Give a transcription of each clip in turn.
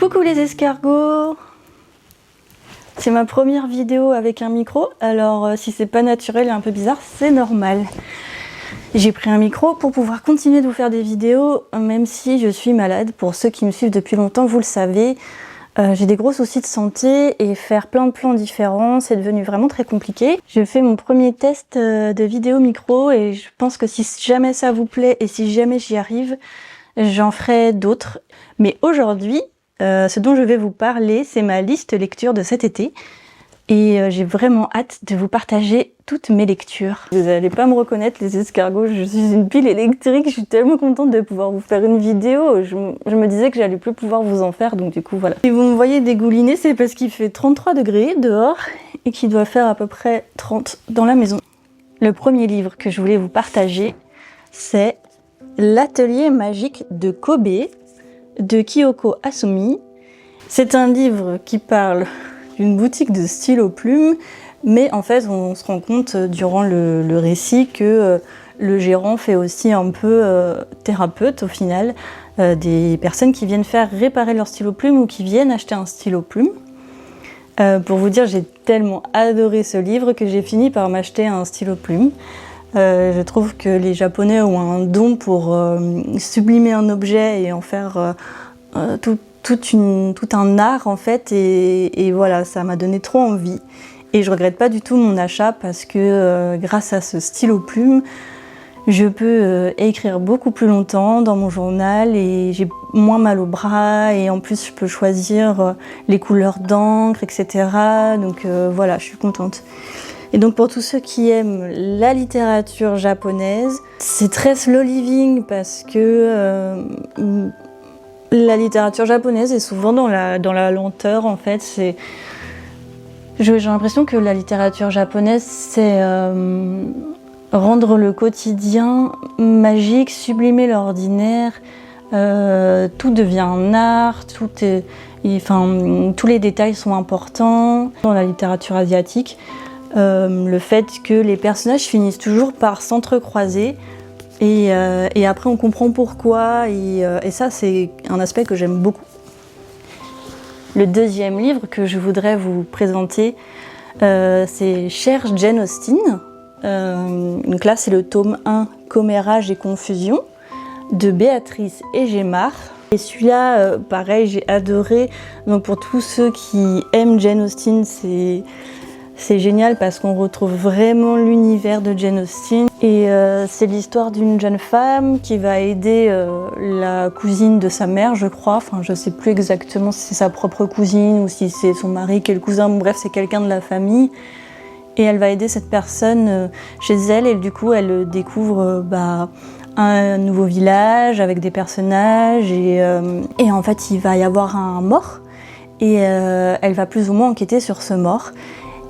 Coucou les escargots! C'est ma première vidéo avec un micro, alors si c'est pas naturel et un peu bizarre, c'est normal. J'ai pris un micro pour pouvoir continuer de vous faire des vidéos, même si je suis malade. Pour ceux qui me suivent depuis longtemps, vous le savez, j'ai des gros soucis de santé et faire plein de plans différents, c'est devenu vraiment très compliqué. Je fais mon premier test de vidéo micro et je pense que si jamais ça vous plaît et si jamais j'y arrive, j'en ferai d'autres. Mais aujourd'hui, ce dont je vais vous parler, c'est ma liste lecture de cet été. Et j'ai vraiment hâte de vous partager toutes mes lectures. Vous n'allez pas me reconnaître les escargots, je suis une pile électrique, je suis tellement contente de pouvoir vous faire une vidéo. Je me disais que j'allais plus pouvoir vous en faire, donc du coup voilà. Si vous me voyez dégouliner, c'est parce qu'il fait 33 degrés dehors et qu'il doit faire à peu près 30 dans la maison. Le premier livre que je voulais vous partager, c'est L'Atelier magique de Kobe de Kyoko Asumi. C'est un livre qui parle d'une boutique de stylo plumes, mais en fait on se rend compte durant le récit que le gérant fait aussi un peu thérapeute au final, des personnes qui viennent faire réparer leur stylo plume ou qui viennent acheter un stylo plume. Pour vous dire, j'ai tellement adoré ce livre que j'ai fini par m'acheter un stylo plume. Je trouve que les Japonais ont un don pour sublimer un objet et en faire tout un art en fait, et voilà, ça m'a donné trop envie. Et je regrette pas du tout mon achat parce que grâce à ce stylo plume, je peux écrire beaucoup plus longtemps dans mon journal et j'ai moins mal au bras, et en plus je peux choisir les couleurs d'encre, etc. Donc voilà, je suis contente. Et donc pour tous ceux qui aiment la littérature japonaise, c'est très slow living parce que la littérature japonaise est souvent dans la lenteur en fait. J'ai l'impression que la littérature japonaise, c'est rendre le quotidien magique, sublimer l'ordinaire. Tout devient un art, tous les détails sont importants. Dans la littérature asiatique, le fait que les personnages finissent toujours par s'entrecroiser et après on comprend pourquoi, et ça c'est un aspect que j'aime beaucoup. Le deuxième livre que je voudrais vous présenter, c'est Cher Jane Austen. Donc là c'est le tome 1, Commérage et confusion, de Béatrice Egemar. Et celui-là, pareil, j'ai adoré. Donc pour tous ceux qui aiment Jane Austen, c'est génial parce qu'on retrouve vraiment l'univers de Jane Austen. Et c'est l'histoire d'une jeune femme qui va aider la cousine de sa mère, je crois. Enfin, je sais plus exactement si c'est sa propre cousine ou si c'est son mari qui est le cousin. Bon, bref, c'est quelqu'un de la famille. Et elle va aider cette personne chez elle. Et du coup, elle découvre un nouveau village avec des personnages. Et en fait, il va y avoir un mort. Et elle va plus ou moins enquêter sur ce mort.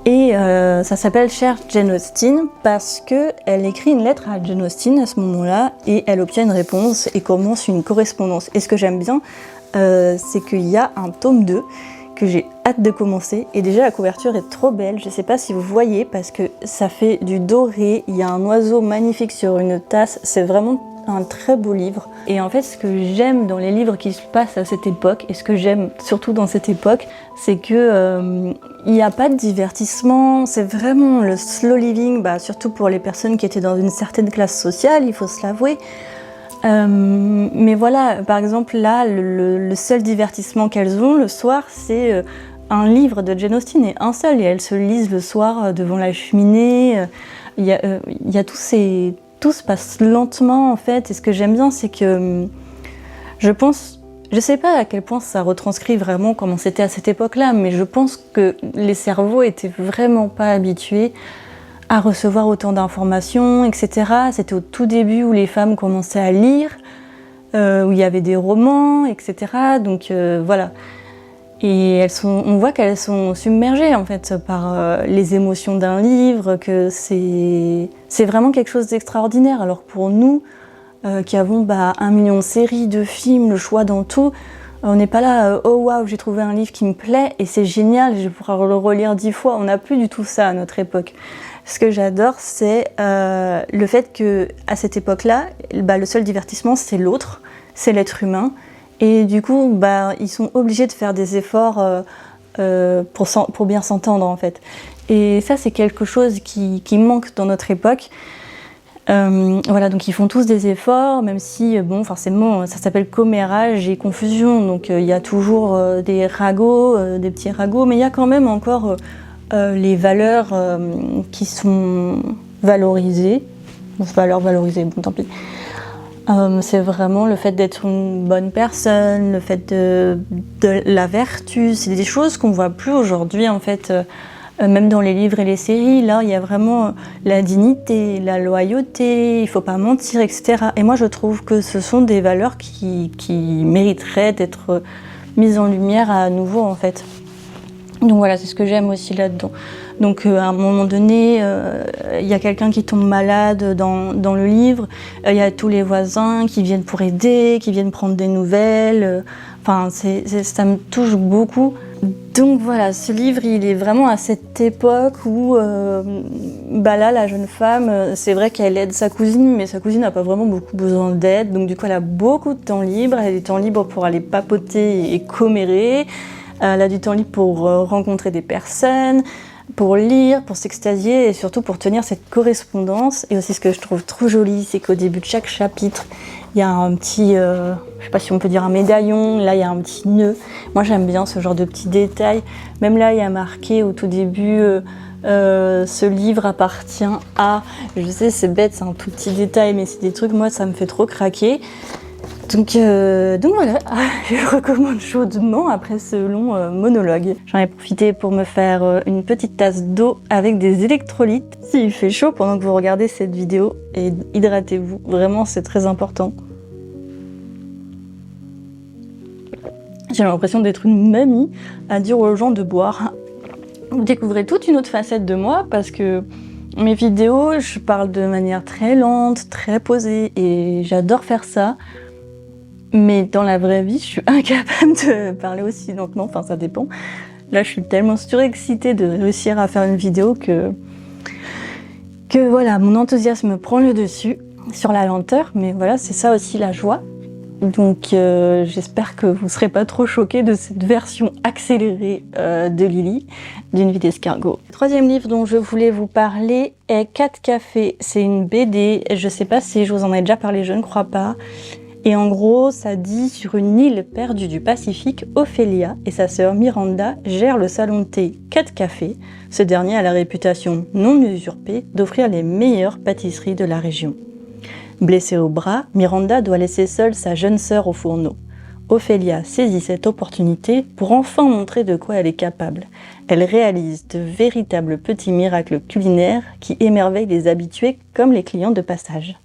Et ça s'appelle Cher Jane Austen parce qu'elle écrit une lettre à Jane Austen à ce moment-là et elle obtient une réponse et commence une correspondance. Et ce que j'aime bien, c'est qu'il y a un tome 2 que j'ai hâte de commencer. Et déjà la couverture est trop belle, je sais pas si vous voyez parce que ça fait du doré, il y a un oiseau magnifique sur une tasse, c'est vraiment un très beau livre. Et en fait, ce que j'aime dans les livres qui se passent à cette époque, et ce que j'aime surtout dans cette époque, c'est que il n'y a pas de divertissement, c'est vraiment le slow living, surtout pour les personnes qui étaient dans une certaine classe sociale, il faut se l'avouer. Mais voilà, par exemple là, le seul divertissement qu'elles ont le soir, c'est un livre de Jane Austen, et un seul, et elles se lisent le soir devant la cheminée. Il y a tout se passe lentement en fait, et ce que j'aime bien, c'est que je sais pas à quel point ça retranscrit vraiment comment c'était à cette époque-là, mais je pense que les cerveaux étaient vraiment pas habitués à recevoir autant d'informations, etc. C'était au tout début où les femmes commençaient à lire, où il y avait des romans, etc. Donc voilà. Et on voit qu'elles sont submergées en fait par les émotions d'un livre, que c'est vraiment quelque chose d'extraordinaire. Alors pour nous, qui avons 1 million de séries, de films, le choix dans tout, on n'est pas là, oh waouh, j'ai trouvé un livre qui me plaît et c'est génial, je vais pouvoir le relire 10 fois. On n'a plus du tout ça à notre époque. Ce que j'adore, c'est le fait qu'à cette époque-là, le seul divertissement, c'est l'autre, c'est l'être humain. Et du coup, bah, ils sont obligés de faire des efforts pour bien s'entendre en fait. Et ça, c'est quelque chose qui manque dans notre époque. Voilà, donc ils font tous des efforts, même si, bon, forcément, ça s'appelle commérage et confusion. Donc il y a toujours des ragots, des petits ragots, mais il y a quand même encore les valeurs qui sont valorisées. Bon, valeurs valorisées, bon, tant pis. C'est vraiment le fait d'être une bonne personne, le fait de la vertu. C'est des choses qu'on voit plus aujourd'hui, en fait. Même dans les livres et les séries, là, il y a vraiment la dignité, la loyauté, il faut pas mentir, etc. Et moi, je trouve que ce sont des valeurs qui mériteraient d'être mises en lumière à nouveau, en fait. Donc voilà, c'est ce que j'aime aussi là-dedans. Donc à un moment donné, il y a quelqu'un qui tombe malade dans le livre, il y a tous les voisins qui viennent pour aider, qui viennent prendre des nouvelles. Enfin, ça me touche beaucoup. Donc voilà, ce livre, il est vraiment à cette époque où, bah là, la jeune femme, c'est vrai qu'elle aide sa cousine, mais sa cousine n'a pas vraiment beaucoup besoin d'aide. Donc du coup, elle a beaucoup de temps libre. Elle a du temps libre pour aller papoter et commérer. Elle a du temps libre pour rencontrer des personnes, pour lire, pour s'extasier et surtout pour tenir cette correspondance. Et aussi, ce que je trouve trop joli, c'est qu'au début de chaque chapitre, il y a un petit, je sais pas si on peut dire un médaillon, là il y a un petit nœud. Moi j'aime bien ce genre de petits détails. Même là il y a marqué au tout début, ce livre appartient à... Je sais c'est bête, c'est un tout petit détail, mais c'est des trucs, moi ça me fait trop craquer. Donc voilà, je recommande chaudement après ce long monologue. J'en ai profité pour me faire une petite tasse d'eau avec des électrolytes. S'il fait chaud pendant que vous regardez cette vidéo, et hydratez-vous, vraiment c'est très important. J'ai l'impression d'être une mamie à dire aux gens de boire. Vous découvrez toute une autre facette de moi parce que mes vidéos, je parle de manière très lente, très posée et j'adore faire ça. Mais dans la vraie vie, je suis incapable de parler aussi lentement, enfin ça dépend. Là, je suis tellement surexcitée de réussir à faire une vidéo que voilà, mon enthousiasme prend le dessus sur la lenteur, mais voilà, c'est ça aussi la joie. Donc j'espère que vous ne serez pas trop choqués de cette version accélérée de Lily, d'une vie d'escargot. Le troisième livre dont je voulais vous parler est 4 cafés. C'est une BD, je ne sais pas si je vous en ai déjà parlé, je ne crois pas. Et en gros, ça dit sur une île perdue du Pacifique, Ophélia et sa sœur Miranda gèrent le salon de thé 4 cafés. Ce dernier a la réputation non usurpée d'offrir les meilleures pâtisseries de la région. Blessée au bras, Miranda doit laisser seule sa jeune sœur au fourneau. Ophélia saisit cette opportunité pour enfin montrer de quoi elle est capable. Elle réalise de véritables petits miracles culinaires qui émerveillent les habitués comme les clients de passage.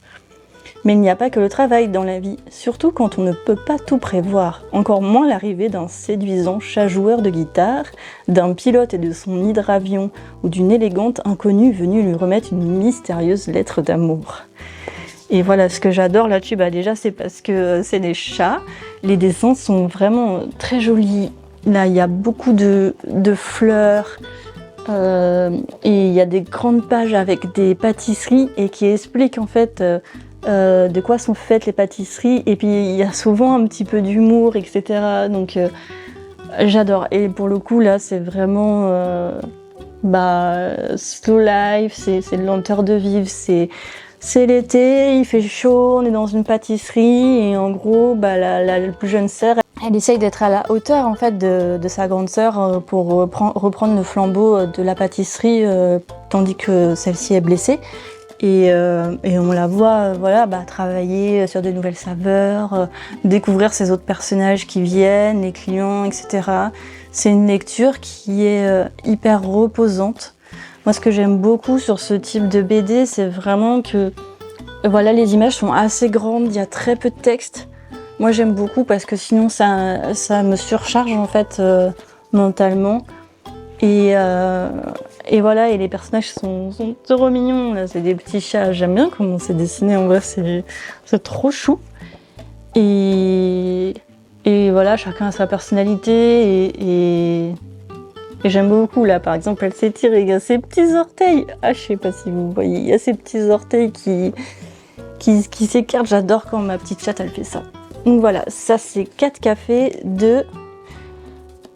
Mais il n'y a pas que le travail dans la vie, surtout quand on ne peut pas tout prévoir, encore moins l'arrivée d'un séduisant chat joueur de guitare, d'un pilote et de son hydravion ou d'une élégante inconnue venue lui remettre une mystérieuse lettre d'amour. Et voilà, ce que j'adore là-dessus, bah déjà c'est parce que c'est des chats, les dessins sont vraiment très jolis. Là, il y a beaucoup de fleurs, et il y a des grandes pages avec des pâtisseries et qui expliquent en fait de quoi sont faites les pâtisseries, et puis il y a souvent un petit peu d'humour, etc. Donc j'adore. Et pour le coup là c'est vraiment slow life, c'est lenteur de vivre, c'est l'été, il fait chaud, on est dans une pâtisserie et en gros la plus jeune sœur elle essaye d'être à la hauteur en fait de sa grande sœur pour reprendre le flambeau de la pâtisserie tandis que celle-ci est blessée. Et on la voit travailler sur de nouvelles saveurs, découvrir ces autres personnages qui viennent, les clients, etc. C'est une lecture qui est hyper reposante. Moi, ce que j'aime beaucoup sur ce type de BD, c'est vraiment que voilà, les images sont assez grandes, il y a très peu de texte. Moi, j'aime beaucoup parce que sinon, ça me surcharge en fait mentalement. Et voilà, et les personnages sont trop mignons, là, c'est des petits chats, j'aime bien comment c'est dessiné, en vrai c'est trop chou. Et voilà, chacun a sa personnalité et j'aime beaucoup, là par exemple elle s'étire et il y a ses petits orteils, je sais pas si vous voyez, il y a ses petits orteils qui s'écartent, j'adore quand ma petite chatte elle fait ça. Donc voilà, ça c'est 4 cafés de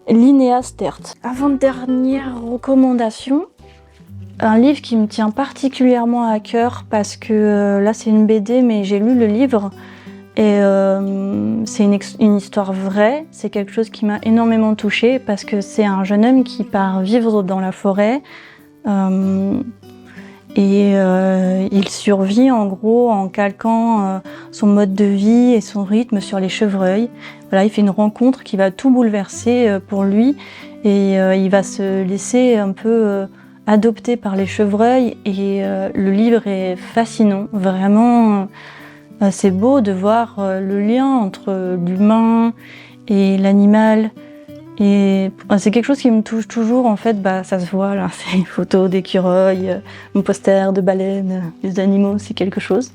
Linnea Stert. Avant-dernière recommandation, un livre qui me tient particulièrement à cœur parce que là c'est une BD mais j'ai lu le livre et c'est une histoire vraie, c'est quelque chose qui m'a énormément touchée parce que c'est un jeune homme qui part vivre dans la forêt il survit en gros en calquant son mode de vie et son rythme sur les chevreuils. Voilà, il fait une rencontre qui va tout bouleverser pour lui et il va se laisser un peu adopter par les chevreuils et le livre est fascinant, vraiment c'est beau de voir le lien entre l'humain et l'animal. Et c'est quelque chose qui me touche toujours, en fait, ça se voit là, c'est une photo d'écureuil, mon poster de baleines, des animaux, c'est quelque chose.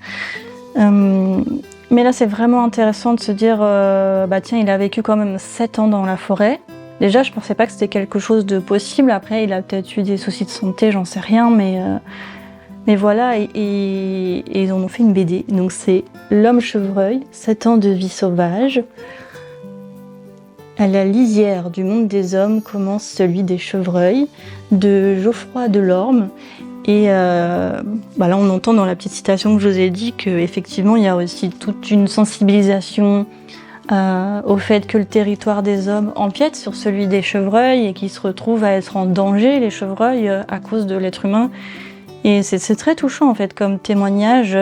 Mais là c'est vraiment intéressant de se dire, tiens, il a vécu quand même 7 ans dans la forêt. Déjà je pensais pas que c'était quelque chose de possible, après il a peut-être eu des soucis de santé, j'en sais rien, mais voilà, et ils en ont fait une BD, donc c'est L'homme chevreuil, 7 ans de vie sauvage. À la lisière du monde des hommes commence celui des chevreuils, de Geoffroy Delorme. Et là, on entend dans la petite citation que je vous ai dit qu'effectivement, il y a aussi toute une sensibilisation au fait que le territoire des hommes empiète sur celui des chevreuils et qu'ils se retrouvent à être en danger, les chevreuils, à cause de l'être humain. Et c'est très touchant, en fait, comme témoignage.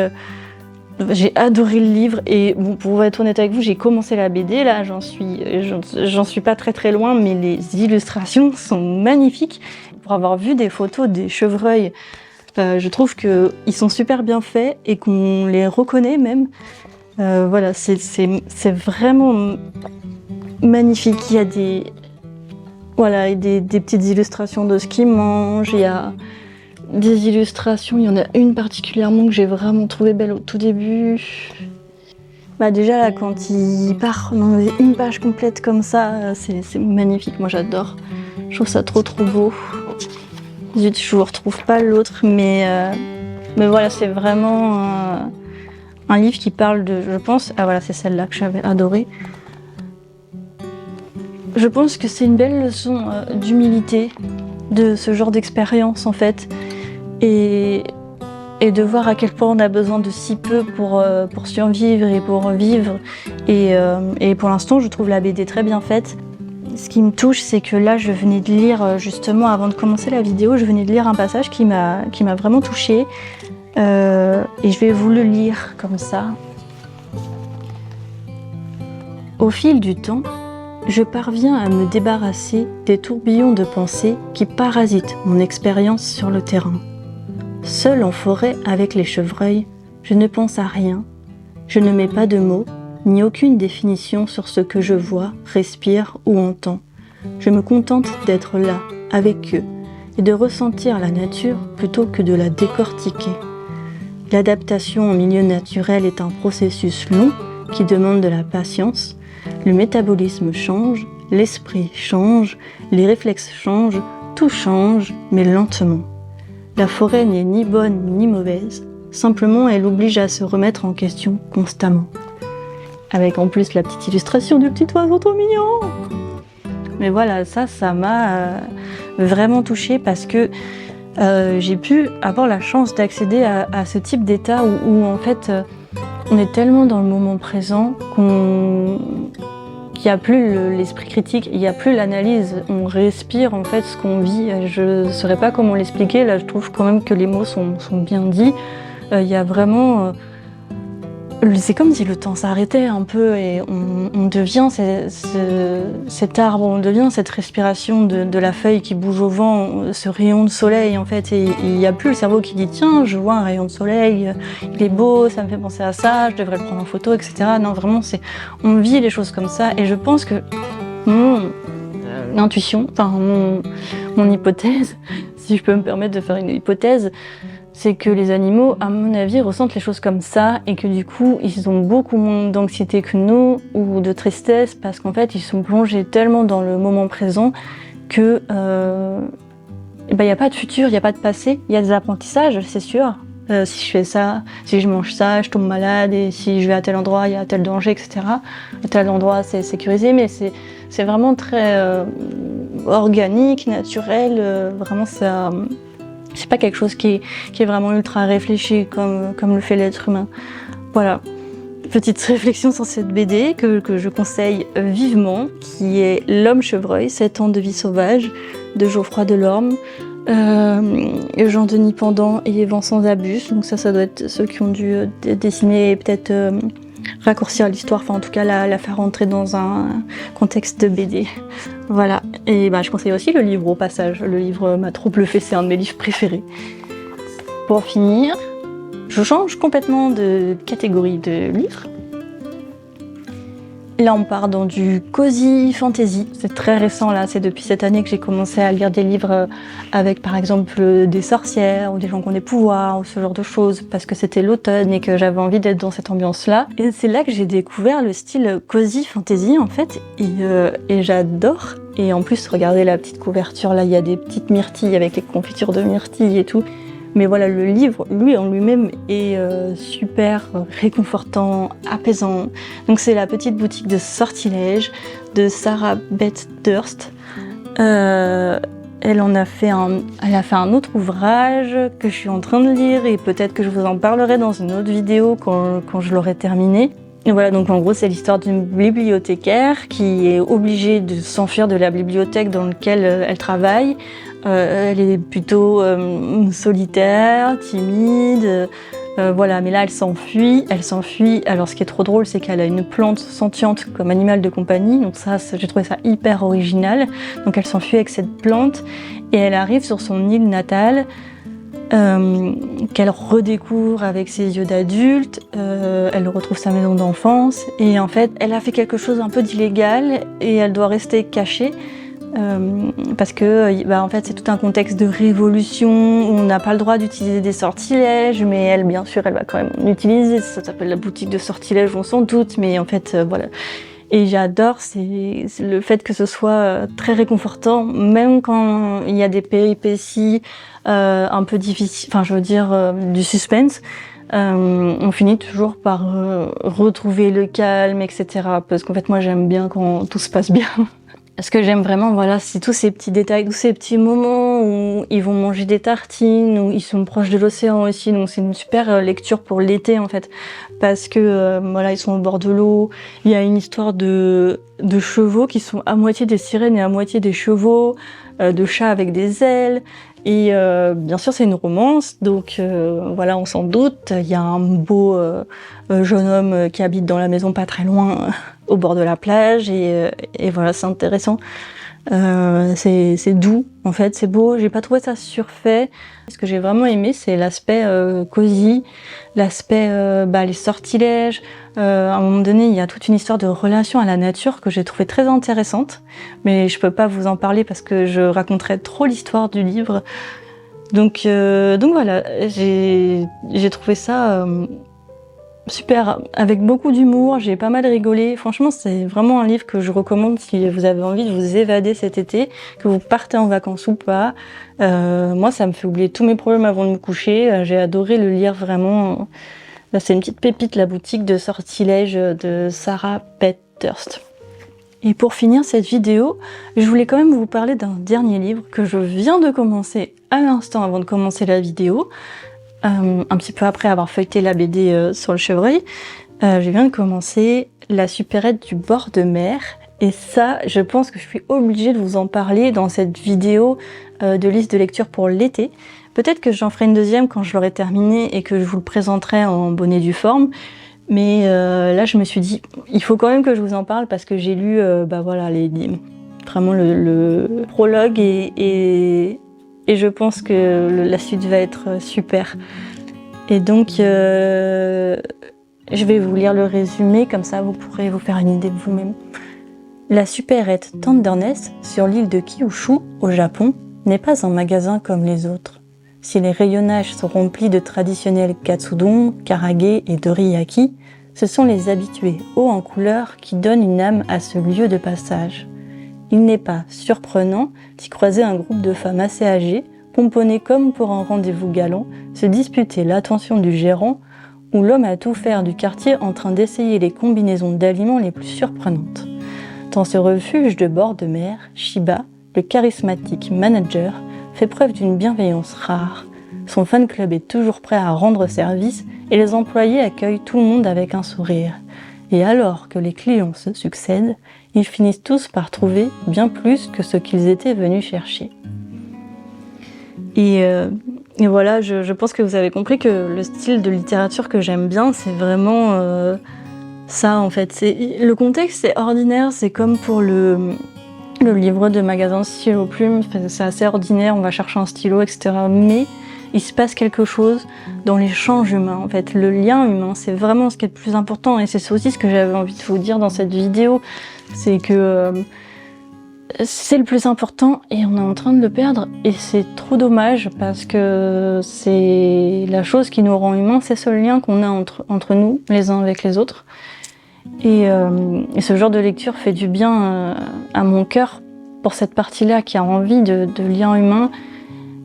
J'ai adoré le livre et bon, pour être honnête avec vous, j'ai commencé la BD, là j'en suis pas très loin, mais les illustrations sont magnifiques. Pour avoir vu des photos des chevreuils, je trouve qu'ils sont super bien faits et qu'on les reconnaît même. Voilà, c'est vraiment magnifique. Il y a des petites illustrations de ce qu'ils mangent, il y a des illustrations, il y en a une particulièrement que j'ai vraiment trouvé belle au tout début. Déjà là, quand il part dans une page complète comme ça, c'est magnifique, moi j'adore. Je trouve ça trop beau. Zut, je vous retrouve pas l'autre, mais voilà, c'est vraiment un livre qui parle de, je pense, voilà, c'est celle-là que j'avais adorée. Je pense que c'est une belle leçon d'humilité, de ce genre d'expérience en fait, et de voir à quel point on a besoin de si peu pour survivre et pour vivre. Et pour l'instant, je trouve la BD très bien faite. Ce qui me touche, c'est que là, je venais de lire, justement, avant de commencer la vidéo, je venais de lire un passage qui m'a vraiment touchée. Et je vais vous le lire comme ça. Au fil du temps, je parviens à me débarrasser des tourbillons de pensées qui parasitent mon expérience sur le terrain. Seul en forêt avec les chevreuils, je ne pense à rien, je ne mets pas de mots, ni aucune définition sur ce que je vois, respire ou entends. Je me contente d'être là, avec eux, et de ressentir la nature plutôt que de la décortiquer. L'adaptation au milieu naturel est un processus long qui demande de la patience. Le métabolisme change, l'esprit change, les réflexes changent, tout change, mais lentement. La forêt n'est ni bonne ni mauvaise, simplement elle oblige à se remettre en question constamment. Avec en plus la petite illustration du petit oiseau trop mignon. Mais voilà, ça m'a vraiment touchée parce que j'ai pu avoir la chance d'accéder à ce type d'état où en fait on est tellement dans le moment présent qu'il n'y a plus l'esprit critique, il n'y a plus l'analyse, on respire en fait ce qu'on vit. Je ne saurais pas comment l'expliquer, là je trouve quand même que les mots sont bien dits. Il y a vraiment... c'est comme si le temps s'arrêtait un peu et on devient cet arbre, on devient cette respiration de la feuille qui bouge au vent, ce rayon de soleil en fait. Et il n'y a plus le cerveau qui dit tiens, je vois un rayon de soleil, il est beau, ça me fait penser à ça, je devrais le prendre en photo, etc. Non, vraiment, on vit les choses comme ça. Et je pense que mon intuition, enfin mon hypothèse, si je peux me permettre de faire une hypothèse, c'est que les animaux, à mon avis, ressentent les choses comme ça et que du coup, ils ont beaucoup moins d'anxiété que nous ou de tristesse parce qu'en fait, ils sont plongés tellement dans le moment présent que y a pas de futur, il n'y a pas de passé, il y a des apprentissages, c'est sûr, si je fais ça, si je mange ça, je tombe malade, et si je vais à tel endroit, il y a tel danger, etc. À tel endroit, c'est sécurisé, mais c'est vraiment très organique, naturel, vraiment ça... c'est pas quelque chose qui est vraiment ultra réfléchi comme le fait l'être humain. Voilà. Petite réflexion sur cette BD que je conseille vivement, qui est L'Homme Chevreuil, 7 ans de vie sauvage, de Geoffroy Delorme, Jean-Denis Pendant et Vincent Zabus. Donc ça doit être ceux qui ont dû dessiner et peut-être raccourcir l'histoire, enfin en tout cas la faire rentrer dans un contexte de BD. Voilà, et je conseille aussi le livre au passage. Le livre m'a trop bluffé, c'est un de mes livres préférés. Pour finir, je change complètement de catégorie de livres. Là, on part dans du cozy fantasy. C'est très récent, là. C'est depuis cette année que j'ai commencé à lire des livres avec, par exemple, des sorcières ou des gens qui ont des pouvoirs ou ce genre de choses, parce que c'était l'automne et que j'avais envie d'être dans cette ambiance-là. Et c'est là que j'ai découvert le style cozy fantasy, en fait, et j'adore. Et en plus, regardez la petite couverture, là, il y a des petites myrtilles avec les confitures de myrtilles et tout. Mais voilà, le livre, lui en lui-même, est super réconfortant, apaisant. Donc c'est La petite boutique de sortilèges de Sarah Beth Durst. Elle a fait un autre ouvrage que je suis en train de lire et peut-être que je vous en parlerai dans une autre vidéo quand je l'aurai terminé. Et voilà, donc en gros, c'est l'histoire d'une bibliothécaire qui est obligée de s'enfuir de la bibliothèque dans laquelle elle travaille. Elle est plutôt solitaire, timide, voilà, mais là elle s'enfuit. Alors ce qui est trop drôle, c'est qu'elle a une plante sentiente comme animal de compagnie, donc ça, j'ai trouvé ça hyper original. Donc elle s'enfuit avec cette plante et elle arrive sur son île natale, qu'elle redécouvre avec ses yeux d'adulte. Elle retrouve sa maison d'enfance et en fait elle a fait quelque chose un peu d'illégal et elle doit rester cachée. Parce que en fait c'est tout un contexte de révolution où on n'a pas le droit d'utiliser des sortilèges, mais elle, bien sûr, elle va quand même l'utiliser. Ça s'appelle la boutique de sortilèges, on s'en doute, mais en fait voilà. Et j'adore, c'est le fait que ce soit très réconfortant, même quand il y a des péripéties un peu difficiles, enfin je veux dire du suspense. On finit toujours par retrouver le calme, etc. Parce qu'en fait moi j'aime bien quand tout se passe bien. Ce que j'aime vraiment, voilà, c'est tous ces petits détails, tous ces petits moments où ils vont manger des tartines, où ils sont proches de l'océan aussi. Donc c'est une super lecture pour l'été en fait, parce que voilà, ils sont au bord de l'eau. Il y a une histoire de chevaux qui sont à moitié des sirènes et à moitié des chevaux, de chats avec des ailes. Et bien sûr, c'est une romance, donc voilà, on s'en doute. Il y a un beau jeune homme qui habite dans la maison pas très loin, au bord de la plage, et voilà, c'est intéressant. C'est doux, en fait, c'est beau. J'ai pas trouvé ça surfait. Ce que j'ai vraiment aimé, c'est l'aspect cosy, l'aspect les sortilèges. À un moment donné, il y a toute une histoire de relation à la nature que j'ai trouvé très intéressante, mais je peux pas vous en parler parce que je raconterais trop l'histoire du livre. Donc voilà, j'ai trouvé ça super, avec beaucoup d'humour, j'ai pas mal rigolé. Franchement, c'est vraiment un livre que je recommande si vous avez envie de vous évader cet été, que vous partez en vacances ou pas. Moi, ça me fait oublier tous mes problèmes avant de me coucher. J'ai adoré le lire, vraiment. Là, c'est une petite pépite, La boutique de sortilèges de Sarah Beth Durst. Et pour finir cette vidéo, je voulais quand même vous parler d'un dernier livre que je viens de commencer à l'instant avant de commencer la vidéo. Un petit peu après avoir feuilleté la BD sur le chevreuil, je viens de commencer La supérette du bord de mer. Et ça, je pense que je suis obligée de vous en parler dans cette vidéo de liste de lecture pour l'été. Peut-être que j'en ferai une deuxième quand je l'aurai terminé et que je vous le présenterai en bonne et due forme. Mais là, je me suis dit, il faut quand même que je vous en parle parce que j'ai lu voilà, vraiment le prologue et je pense que la suite va être super. Et donc, je vais vous lire le résumé, comme ça vous pourrez vous faire une idée de vous-même. La supérette Tenderness, sur l'île de Kyushu, au Japon, n'est pas un magasin comme les autres. Si les rayonnages sont remplis de traditionnels katsudon, karage et doriyaki, ce sont les habitués hauts en couleur qui donnent une âme à ce lieu de passage. Il n'est pas surprenant d'y croiser un groupe de femmes assez âgées, pomponné comme pour un rendez-vous galant, se disputer l'attention du gérant ou l'homme à tout faire du quartier en train d'essayer les combinaisons d'aliments les plus surprenantes. Dans ce refuge de bord de mer, Shiba, le charismatique manager, fait preuve d'une bienveillance rare. Son fan club est toujours prêt à rendre service et les employés accueillent tout le monde avec un sourire. Et alors que les clients se succèdent, ils finissent tous par trouver bien plus que ce qu'ils étaient venus chercher. Et voilà, je pense que vous avez compris que le style de littérature que j'aime bien, c'est vraiment ça en fait. Le contexte est ordinaire, c'est comme pour le livre de magasin stylo plume, c'est assez ordinaire, on va chercher un stylo, etc. Mais il se passe quelque chose dans l'échange humain en fait. Le lien humain, c'est vraiment ce qui est le plus important et c'est aussi ce que j'avais envie de vous dire dans cette vidéo. C'est que c'est le plus important et on est en train de le perdre et c'est trop dommage parce que c'est la chose qui nous rend humains, c'est ce lien qu'on a entre nous, les uns avec les autres. Et ce genre de lecture fait du bien à mon cœur pour cette partie-là qui a envie de lien humain.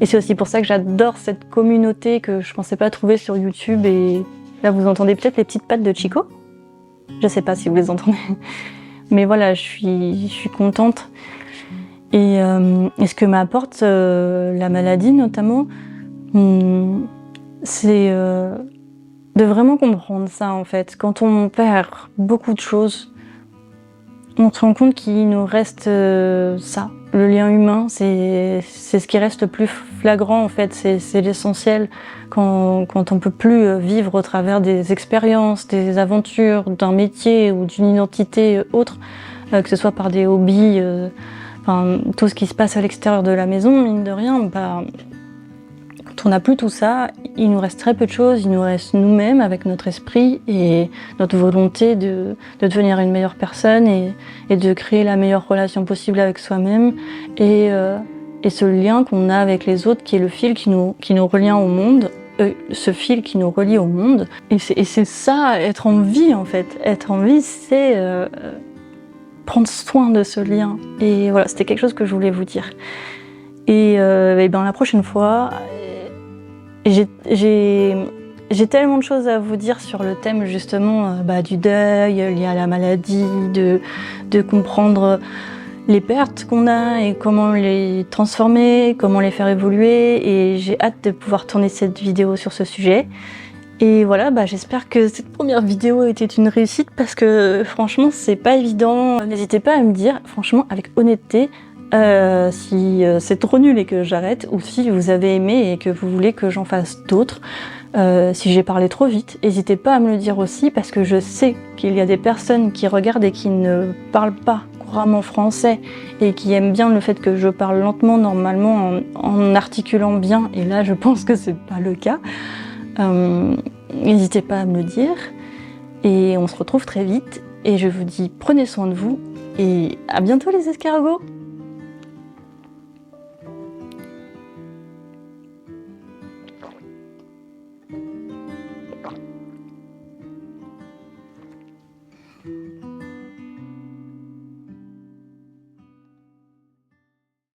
Et c'est aussi pour ça que j'adore cette communauté que je pensais pas trouver sur YouTube. Et là, vous entendez peut-être les petites pattes de Chico. Je sais pas si vous les entendez. Mais voilà, je suis contente. Et ce que m'apporte la maladie, notamment, c'est de vraiment comprendre ça, en fait. Quand on perd beaucoup de choses, on se rend compte qu'il nous reste ça. Le lien humain, c'est ce qui reste le plus flagrant, en fait. C'est l'essentiel quand on peut plus vivre au travers des expériences, des aventures, d'un métier ou d'une identité autre, que ce soit par des hobbies, enfin, tout ce qui se passe à l'extérieur de la maison, mine de rien, quand on n'a plus tout ça, il nous reste très peu de choses, il nous reste nous-mêmes avec notre esprit et notre volonté de devenir une meilleure personne et de créer la meilleure relation possible avec soi-même et ce lien qu'on a avec les autres qui est le fil qui nous relie au monde, ce fil qui nous relie au monde. Et c'est ça, être en vie en fait. Être en vie, c'est prendre soin de ce lien. Et voilà, c'était quelque chose que je voulais vous dire. Et ben la prochaine fois, j'ai tellement de choses à vous dire sur le thème justement du deuil lié à la maladie, de comprendre les pertes qu'on a et comment les transformer, comment les faire évoluer. Et j'ai hâte de pouvoir tourner cette vidéo sur ce sujet. Et voilà, j'espère que cette première vidéo était une réussite parce que franchement c'est pas évident. N'hésitez pas à me dire, franchement avec honnêteté, si c'est trop nul et que j'arrête, ou si vous avez aimé et que vous voulez que j'en fasse d'autres. Si j'ai parlé trop vite, n'hésitez pas à me le dire aussi parce que je sais qu'il y a des personnes qui regardent et qui ne parlent pas couramment français et qui aiment bien le fait que je parle lentement normalement en articulant bien, et là je pense que c'est pas le cas. N'hésitez pas à me le dire et on se retrouve très vite et je vous dis prenez soin de vous et à bientôt les escargots.